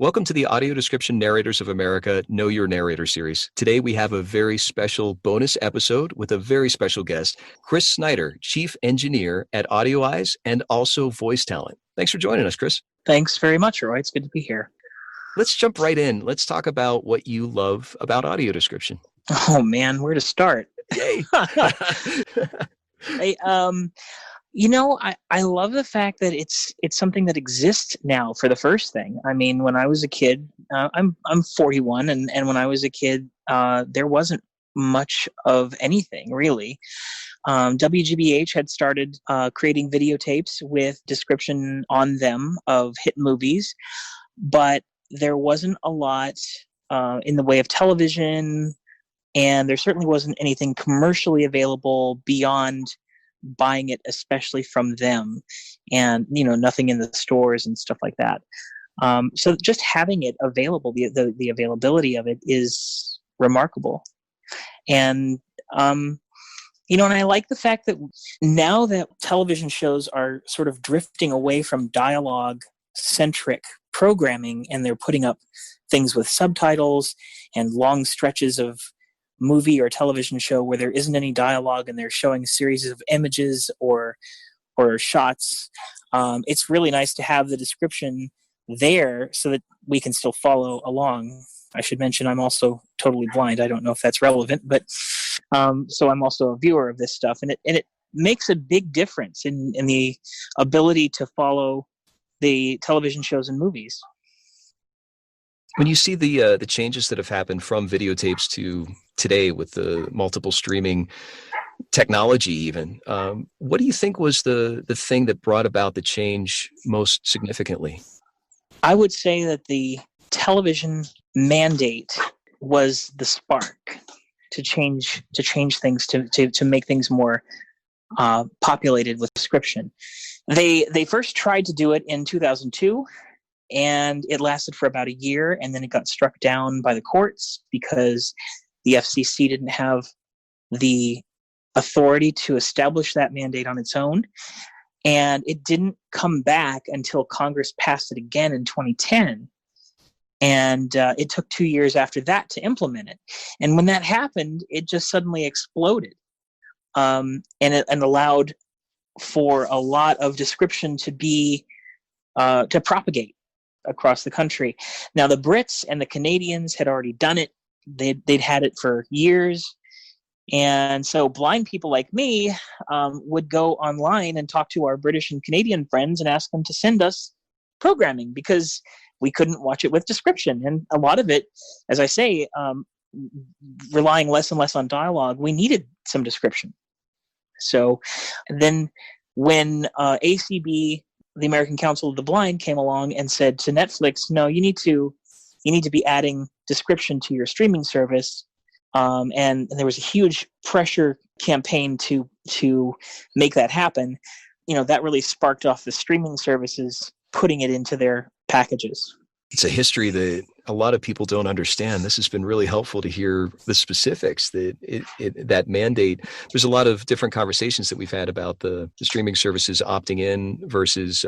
Welcome to the Audio Description Narrators of America Know Your Narrator series. Today we have a very special bonus episode with a very special guest, Chris Snyder, Chief Engineer at AudioEyes and also voice talent. Thanks for joining us, Chris. Thanks very much, Roy. It's good to be here. Let's jump right in. Let's talk about what you love about audio description. Oh, man, where to start? Yay! I love the fact that it's something that exists now for the first thing. I mean, when I was a kid, I'm 41, and when I was a kid, there wasn't much of anything, really. WGBH had started creating videotapes with description on them of hit movies, but there wasn't a lot in the way of television, and there certainly wasn't anything commercially available beyond buying it, especially from them, and nothing in the stores and stuff like that. So just having it available, the availability of it is remarkable. And and I like the fact that now that television shows are sort of drifting away from dialogue centric programming, and they're putting up things with subtitles and long stretches of movie or television show where there isn't any dialogue and they're showing a series of images or shots. It's really nice to have the description there so that we can still follow along. I should mention I'm also totally blind. I don't know if that's relevant, but so I'm also a viewer of this stuff, and it makes a big difference in the ability to follow the television shows and movies. When you see the changes that have happened from videotapes to today with the multiple streaming technology even, what do you think was the thing that brought about the change most significantly? I would say that the television mandate was the spark to change things, to make things more populated with description. They first tried to do it in 2002. And it lasted for about a year, and then it got struck down by the courts because the FCC didn't have the authority to establish that mandate on its own. And it didn't come back until Congress passed it again in 2010. And it took 2 years after that to implement it. And when that happened, it just suddenly exploded, and allowed for a lot of description to propagate across the country. Now, the Brits and the Canadians had already done it. They'd had it for years. And so blind people like me would go online and talk to our British and Canadian friends and ask them to send us programming because we couldn't watch it with description. And a lot of it, as I say, relying less and less on dialogue, we needed some description. So then when ACB, the American Council of the Blind, came along and said to Netflix, no, you need to be adding description to your streaming service. And there was a huge pressure campaign to make that happen. That really sparked off the streaming services putting it into their packages. It's a history that a lot of people don't understand. This has been really helpful to hear the specifics that mandate. There's a lot of different conversations that we've had about the streaming services opting in versus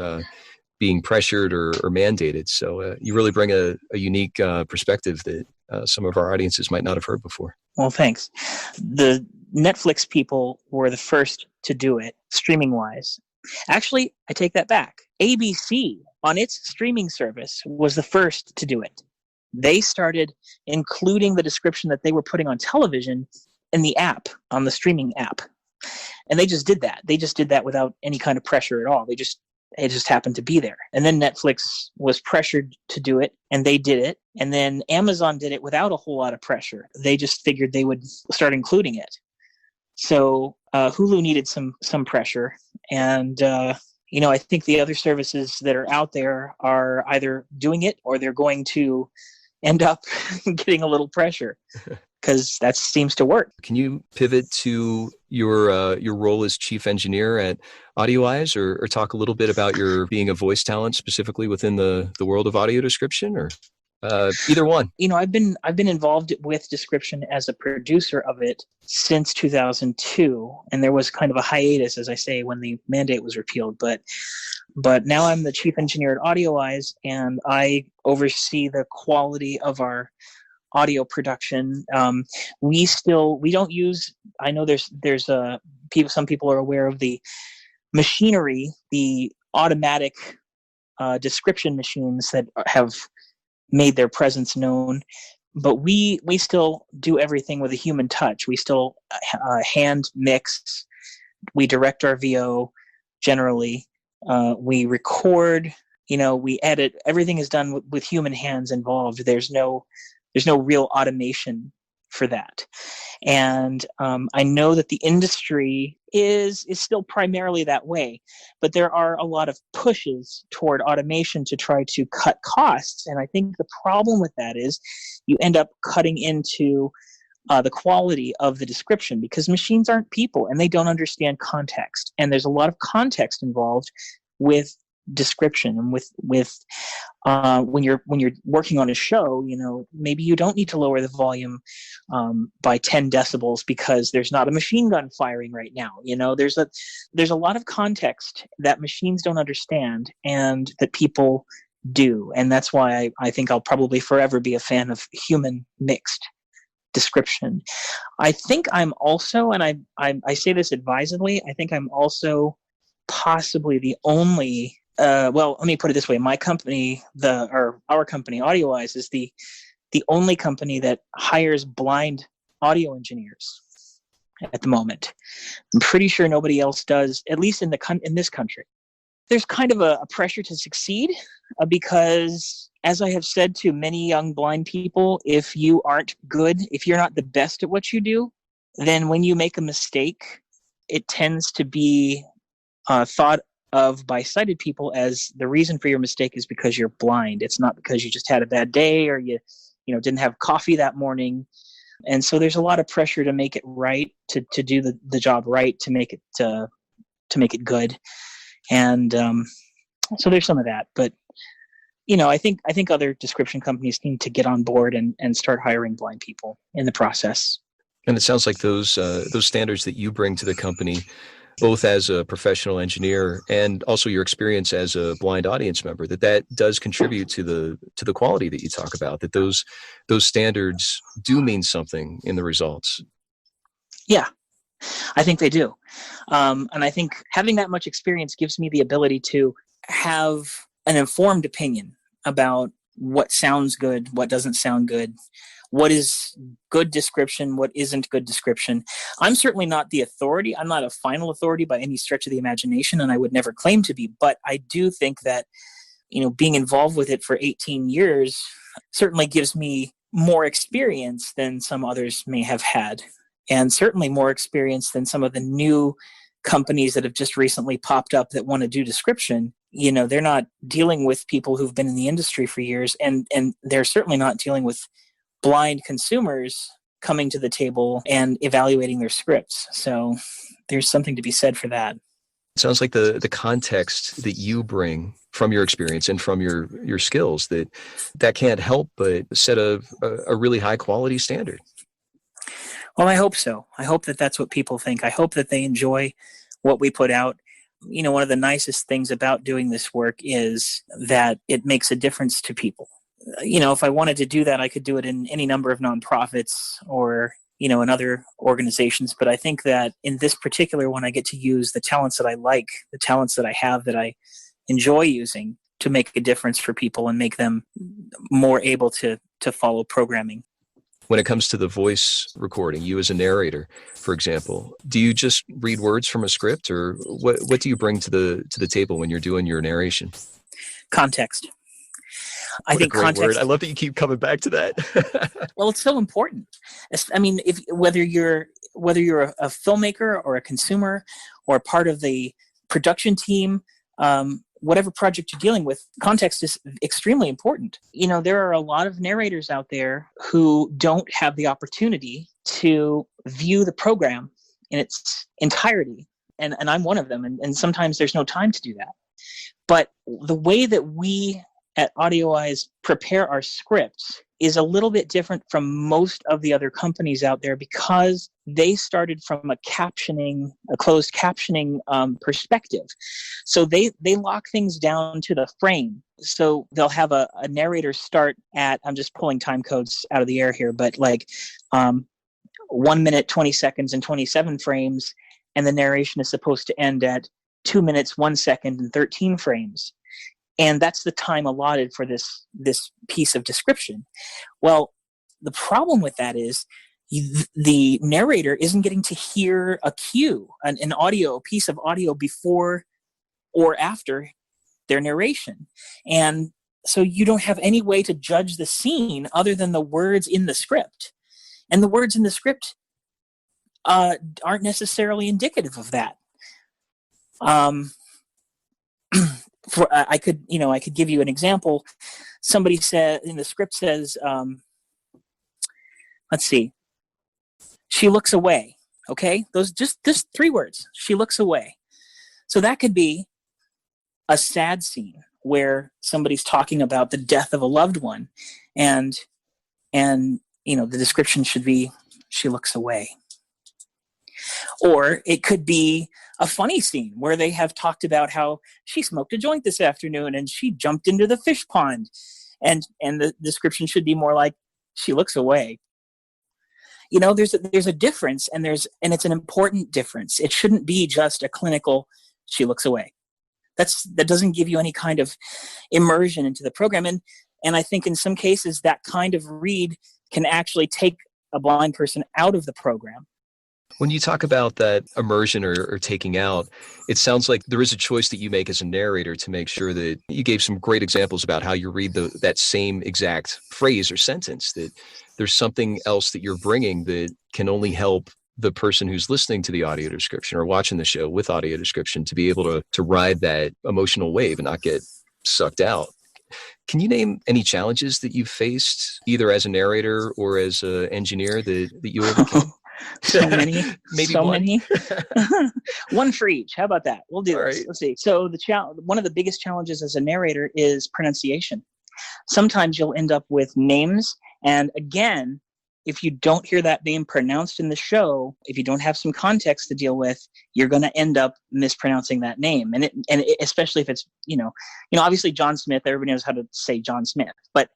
being pressured or mandated. So you really bring a unique perspective that some of our audiences might not have heard before. Well, thanks. The Netflix people were the first to do it, streaming-wise. Actually, I take that back. ABC, on its streaming service, was the first to do it. They started including the description that they were putting on television in the app, on the streaming app. And they just did that. They just did that without any kind of pressure at all. It just happened to be there. And then Netflix was pressured to do it, and they did it. And then Amazon did it without a whole lot of pressure. They just figured they would start including it. So Hulu needed some pressure. And I think the other services that are out there are either doing it or they're going to end up getting a little pressure because that seems to work. Can you pivot to your role as chief engineer at AudioEyes, or talk a little bit about your being a voice talent specifically within the world of audio description? Or Either one. I've been involved with Description as a producer of it since 2002, and there was kind of a hiatus, as I say, when the mandate was repealed. But now I'm the chief engineer at AudioEyes, and I oversee the quality of our audio production. We don't use. I know there's people. Some people are aware of the machinery, the automatic description machines that have made their presence known, but we still do everything with a human touch. We still hand mix, we direct our VO generally, we record, we edit. Everything is done with human hands involved. There's no real automation for that. And I know that the industry is still primarily that way, but there are a lot of pushes toward automation to try to cut costs. And I think the problem with that is you end up cutting into the quality of the description, because machines aren't people and they don't understand context. And there's a lot of context involved with description, and with when you're working on a show, maybe you don't need to lower the volume by 10 decibels because there's not a machine gun firing right now. There's a lot of context that machines don't understand and that people do, and that's why I think I'll probably forever be a fan of human mixed description. I think I'm also, and I say this advisedly, I think I'm also possibly the only well, let me put it this way. My company, our company, AudioEyes, is the only company that hires blind audio engineers at the moment. I'm pretty sure nobody else does, at least in this country. There's kind of a pressure to succeed because, as I have said to many young blind people, if you aren't good, if you're not the best at what you do, then when you make a mistake, it tends to be thought of by sighted people as the reason for your mistake is because you're blind. It's not because you just had a bad day or you didn't have coffee that morning. And so there's a lot of pressure to make it right, to do the job right, to make it good. And so there's some of that. But I think other description companies need to get on board and start hiring blind people in the process. And it sounds like those standards that you bring to the company, both as a professional engineer and also your experience as a blind audience member, that does contribute to the quality that you talk about, that those standards do mean something in the results. Yeah, I think they do. And I think having that much experience gives me the ability to have an informed opinion about what sounds good, what doesn't sound good, what is good description, what isn't good description. I'm certainly not the authority. I'm not a final authority by any stretch of the imagination, and I would never claim to be. But I do think that, being involved with it for 18 years certainly gives me more experience than some others may have had, and certainly more experience than some of the new companies that have just recently popped up that want to do description. They're not dealing with people who've been in the industry for years, and they're certainly not dealing with blind consumers coming to the table and evaluating their scripts. So there's something to be said for that. It sounds like the context that you bring from your experience and from your skills that can't help but set a really high quality standard. Well, I hope so. I hope that that's what people think. I hope that they enjoy what we put out. One of the nicest things about doing this work is that it makes a difference to people. If I wanted to do that, I could do it in any number of nonprofits or, in other organizations. But I think that in this particular one, I get to use the talents that I like, the talents that I have that I enjoy using to make a difference for people and make them more able to follow programming. When it comes to the voice recording, you as a narrator, for example, do you just read words from a script, or what do you bring to the table when you're doing your narration? Context. I think great context. Word. I love that you keep coming back to that. Well, it's so important. I mean, whether you're a filmmaker or a consumer or part of the production team, whatever project you're dealing with, context is extremely important. There are a lot of narrators out there who don't have the opportunity to view the program in its entirety. And I'm one of them. And sometimes there's no time to do that. But the way that we at AudioEye's prepare our scripts is a little bit different from most of the other companies out there because they started from a closed captioning perspective. So they lock things down to the frame. So they'll have a narrator start at, I'm just pulling time codes out of the air here, but like 1 minute, 20 seconds, and 27 frames. And the narration is supposed to end at 2 minutes, 1 second, and 13 frames. And that's the time allotted for this piece of description. Well, the problem with that is the narrator isn't getting to hear a cue, a piece of audio before or after their narration. And so you don't have any way to judge the scene other than the words in the script. And the words in the script aren't necessarily indicative of that. I could give you an example. Somebody said in the script says, let's see, she looks away. Okay, those just 3 words. She looks away. So that could be a sad scene where somebody's talking about the death of a loved one, and the description should be she looks away. Or it could be a funny scene where they have talked about how she smoked a joint this afternoon and she jumped into the fish pond, and the description should be more like she looks away. There's a difference, and it's an important difference. It shouldn't be just a clinical she looks away. That doesn't give you any kind of immersion into the program, and I think in some cases that kind of read can actually take a blind person out of the program. When you talk about that immersion or taking out, it sounds like there is a choice that you make as a narrator to make sure that you gave some great examples about how you read that same exact phrase or sentence, that there's something else that you're bringing that can only help the person who's listening to the audio description or watching the show with audio description to be able to ride that emotional wave and not get sucked out. Can you name any challenges that you've faced either as a narrator or as an engineer that you overcame? So many. Maybe so one. many. One for each. How about that? We'll do this. Right. Let's see. So one of the biggest challenges as a narrator is pronunciation. Sometimes you'll end up with names, and again, if you don't hear that name pronounced in the show, if you don't have some context to deal with, you're going to end up mispronouncing that name. And especially if it's, obviously John Smith, everybody knows how to say John Smith, but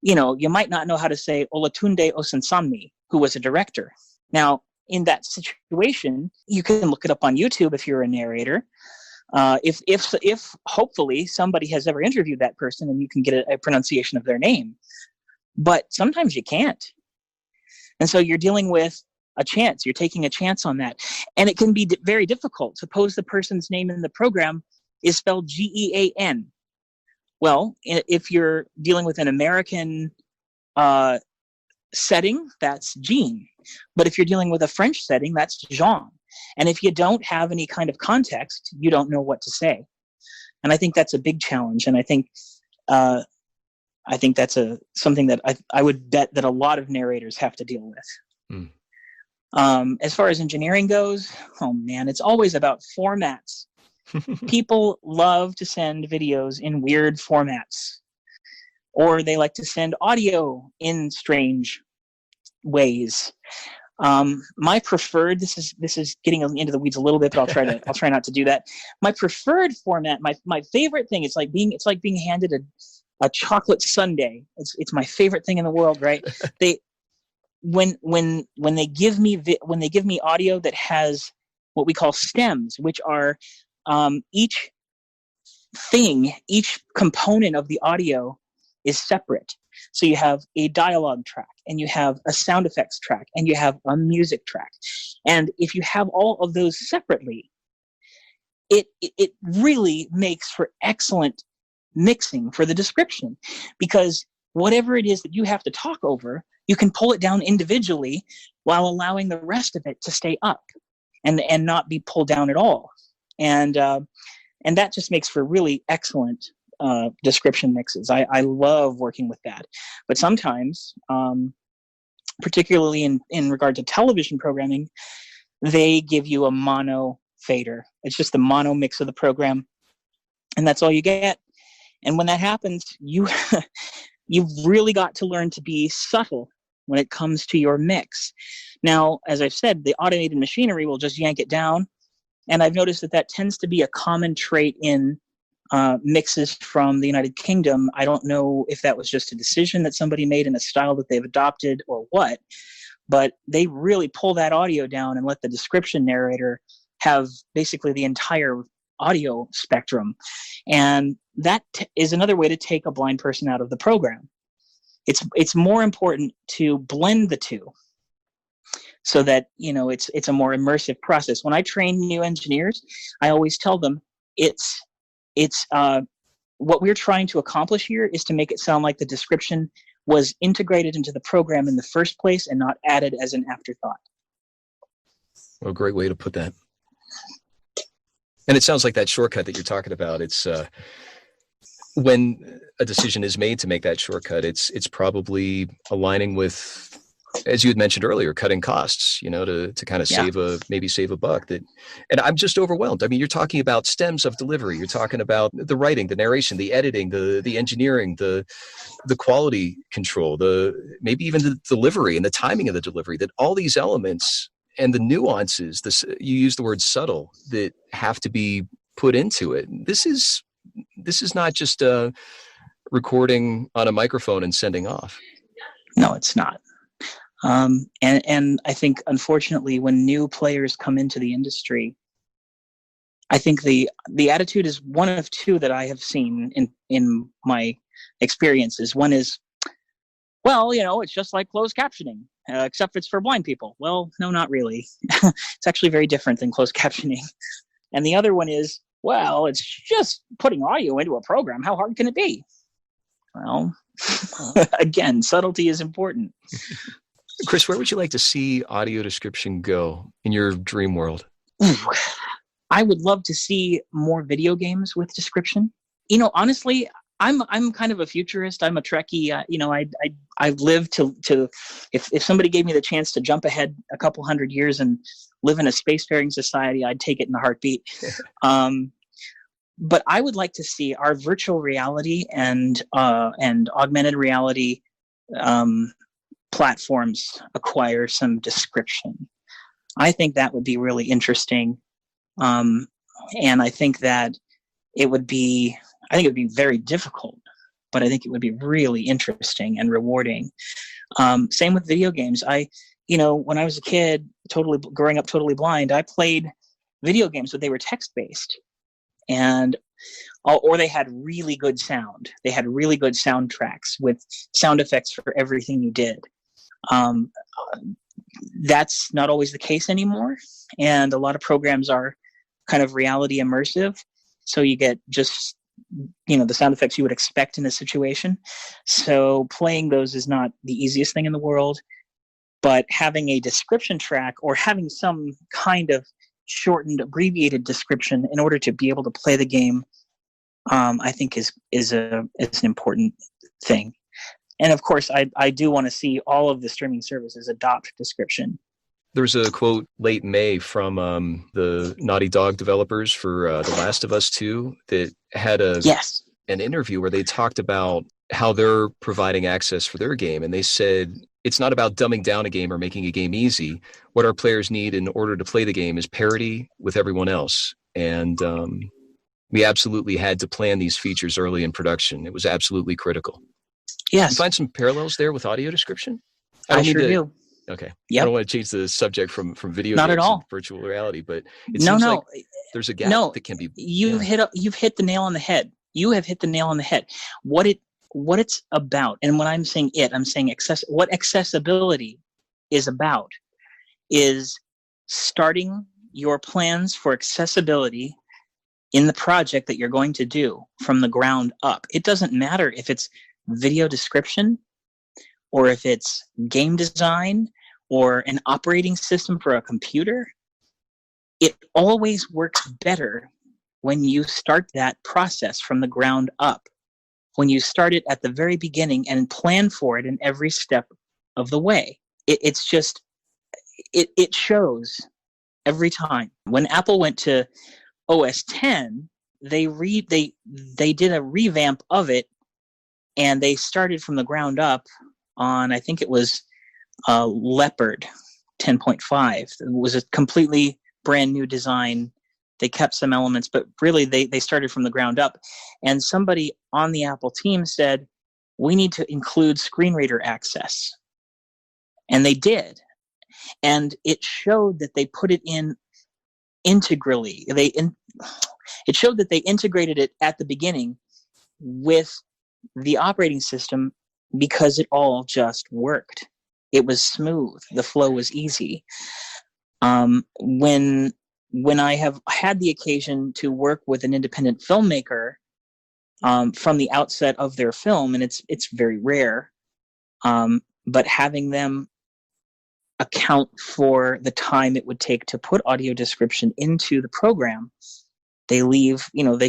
you might not know how to say Olatunde Osunsanmi, who was a director. Now, in that situation, you can look it up on YouTube if you're a narrator. If hopefully somebody has ever interviewed that person and you can get a pronunciation of their name. But sometimes you can't. And so you're dealing with a chance. You're taking a chance on that. And it can be very difficult. Suppose the person's name in the program is spelled Gean. Well, if you're dealing with an American setting, that's Jean. But if you're dealing with a French setting, that's Jean. And if you don't have any kind of context, you don't know what to say. And I think that's a big challenge. And I think that's something that I would bet that a lot of narrators have to deal with. As far as engineering goes, oh man, it's always about formats. People love to send videos in weird formats, or they like to send audio in strange ways. My preferred, this is getting into the weeds a little bit, but I'll try not to do that. My preferred format, my favorite thing, it's like being handed a chocolate sundae. It's my favorite thing in the world, right? When they give me audio that has what we call stems, which are each component of the audio is separate. So you have a dialogue track, and you have a sound effects track, and you have a music track. And if you have all of those separately, it really makes for excellent mixing for the description, because whatever it is that you have to talk over, you can pull it down individually while allowing the rest of it to stay up and not be pulled down at all. And that just makes for really excellent description mixes. I love working with that. But sometimes, particularly in regard to television programming, they give you a mono fader. It's just the mono mix of the program, and that's all you get. And when that happens, you've really got to learn to be subtle when it comes to your mix. Now, as I've said, the automated machinery will just yank it down. And I've noticed that tends to be a common trait in mixes from the United Kingdom. I don't know if that was just a decision that somebody made in a style that they've adopted or what, but they really pull that audio down and let the description narrator have basically the entire audio spectrum. And that is another way to take a blind person out of the program. It's more important to blend the two so that, it's a more immersive process. When I train new engineers, I always tell them it's what we're trying to accomplish here is to make it sound like the description was integrated into the program in the first place and not added as an afterthought. Well, a great way to put that. And it sounds like that shortcut that you're talking about, it's when a decision is made to make that shortcut, it's probably aligning with, as you had mentioned earlier, cutting costs, to kind of save a buck. And I'm just overwhelmed. I mean, you're talking about stems of delivery. You're talking about the writing, the narration, the editing, the engineering, the quality control, maybe even the delivery and the timing of the delivery, that all these elements and the nuances, you use the word subtle, that have to be put into it. This is not just recording on a microphone and sending off. No, it's not. And I think, unfortunately, when new players come into the industry, I think the attitude is one of two that I have seen in my experiences. One is, well, it's just like closed captioning, except it's for blind people. Well, no, not really. It's actually very different than closed captioning. And the other one is, well, it's just putting audio into a program. How hard can it be? Well, again, subtlety is important. Chris, where would you like to see audio description go in your dream world? I would love to see more video games with description. Honestly, I'm kind of a futurist. I'm a Trekkie. I've lived to if somebody gave me the chance to jump ahead a couple hundred years and live in a spacefaring society, I'd take it in a heartbeat. But I would like to see our virtual reality and augmented reality platforms acquire some description. I think that would be really interesting. And I think that it would be very difficult, but I think it would be really interesting and rewarding. Same with video games. When I was a kid, growing up totally blind, I played video games, but they were text-based. Or they had really good sound. They had really good soundtracks with sound effects for everything you did. That's not always the case anymore. And a lot of programs are kind of reality immersive. So you get just, the sound effects you would expect in a situation. So playing those is not the easiest thing in the world. But having a description track or having some kind of shortened, abbreviated description in order to be able to play the game, I think is an important thing. And of course, I do want to see all of the streaming services adopt description. There's a quote late May from the Naughty Dog developers for The Last of Us 2 that had an interview where they talked about how they're providing access for their game. And they said, it's not about dumbing down a game or making a game easy. What our players need in order to play the game is parity with everyone else. And we absolutely had to plan these features early in production. It was absolutely critical. Yes. You find some parallels there with audio description? I sure do. Okay. Yep. I don't want to change the subject from video Not games at all. and virtual reality, but it seems like there's a gap that can be. You've hit the nail on the head. You have hit the nail on the head. What it's about, and when I'm saying what accessibility is about is starting your plans for accessibility in the project that you're going to do from the ground up. It doesn't matter if it's video description or if it's game design or an operating system for a computer. It always works better when you start that process from the ground up, when you start it at the very beginning and plan for it in every step of the way. It shows every time. When Apple went to OS X, they did a revamp of it, and they started from the ground up on, I think it was Leopard 10.5. It was a completely brand new design. They kept some elements, but really they started from the ground up. And somebody on the Apple team said, we need to include screen reader access. And they did. And it showed that they put it in integrally. It showed that they integrated it at the beginning with the operating system because it all just worked. It was smooth. The flow was easy. When I have had the occasion to work with an independent filmmaker from the outset of their film, and it's very rare, but having them account for the time it would take to put audio description into the program, they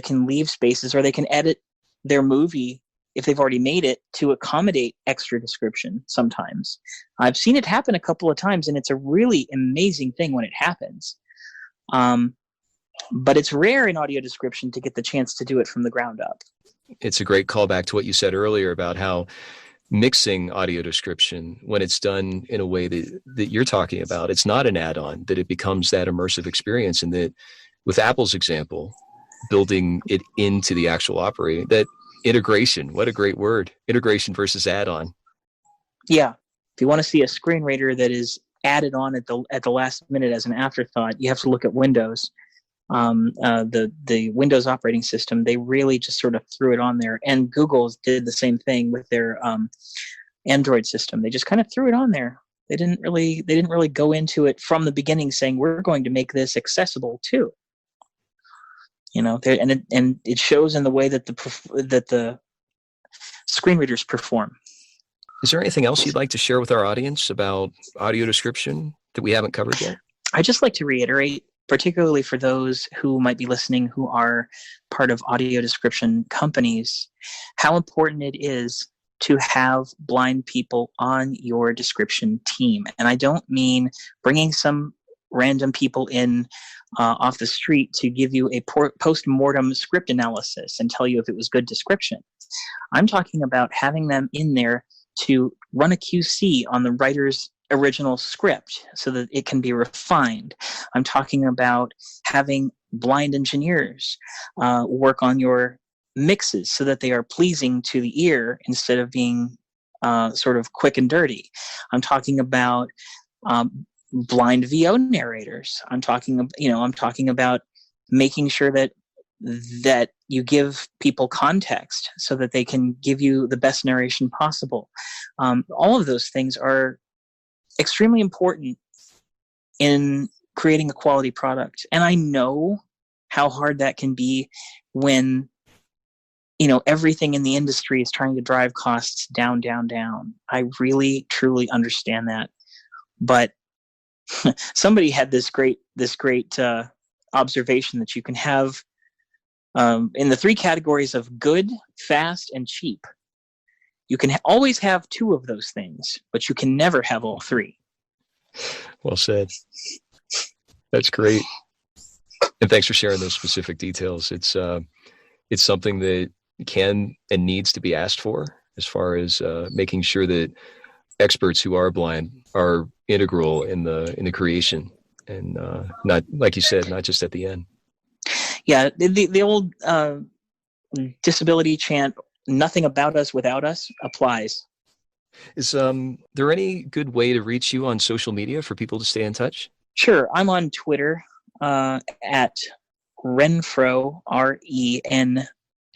can leave spaces, or they can edit their movie if they've already made it to accommodate extra description sometimes. I've seen it happen a couple of times, and it's a really amazing thing when it happens. But it's rare in audio description to get the chance to do it from the ground up. It's a great callback to what you said earlier about how mixing audio description, when it's done in a way that you're talking about, it's not an add-on, that it becomes that immersive experience. And that with Apple's example, building it into the actual operating, that integration, what a great word, integration versus add-on. Yeah. If you want to see a screen reader that is added on at the last minute as an afterthought, you have to look at Windows. The Windows operating system, they really just sort of threw it on there, and Google did the same thing with their Android system. They just kind of threw it on there. They didn't really go into it from the beginning saying we're going to make this accessible too. And it shows in the way that the screen readers perform. Is there anything else you'd like to share with our audience about audio description that we haven't covered yet? I'd just like to reiterate, particularly for those who might be listening who are part of audio description companies, how important it is to have blind people on your description team. And I don't mean bringing some random people in off the street to give you a post-mortem script analysis and tell you if it was good description. I'm talking about having them in there to run a QC on the writer's original script so that it can be refined. I'm talking about having blind engineers work on your mixes so that they are pleasing to the ear instead of being sort of quick and dirty. I'm talking about blind VO narrators. I'm talking about making sure that you give people context so that they can give you the best narration possible. All of those things are extremely important in creating a quality product. And I know how hard that can be when, everything in the industry is trying to drive costs down, down, down. I really, truly understand that. But somebody had this great observation that you can have in the three categories of good, fast, and cheap. You can always have two of those things, but you can never have all three. Well said. That's great. And thanks for sharing those specific details. It's something that can and needs to be asked for as far as making sure that experts who are blind are integral in the creation, and not, like you said, not just at the end. Yeah, the old disability chant, "Nothing about us without us," applies. Is there any good way to reach you on social media for people to stay in touch? Sure. I'm on Twitter at Renfro,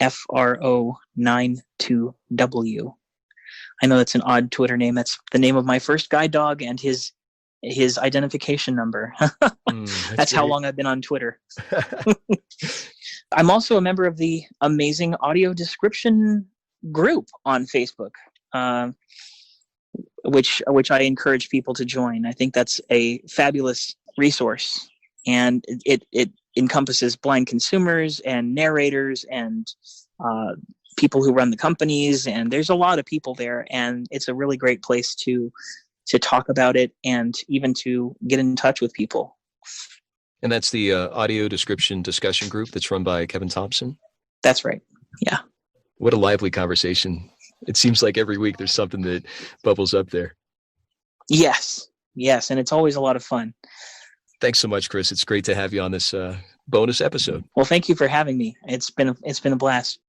RENFRO 92W. I know that's an odd Twitter name. That's the name of my first guide dog and his identification number. That's how long I've been on Twitter. I'm also a member of the amazing audio description group on Facebook, which I encourage people to join. I think that's a fabulous resource, and it encompasses blind consumers and narrators and people who run the companies, and there's a lot of people there, and it's a really great place to talk about it and even to get in touch with people. And that's the audio description discussion group that's run by Kevin Thompson? That's right. Yeah. What a lively conversation. It seems like every week there's something that bubbles up there. Yes. And it's always a lot of fun. Thanks so much, Chris. It's great to have you on this bonus episode. Well, thank you for having me. It's been a blast.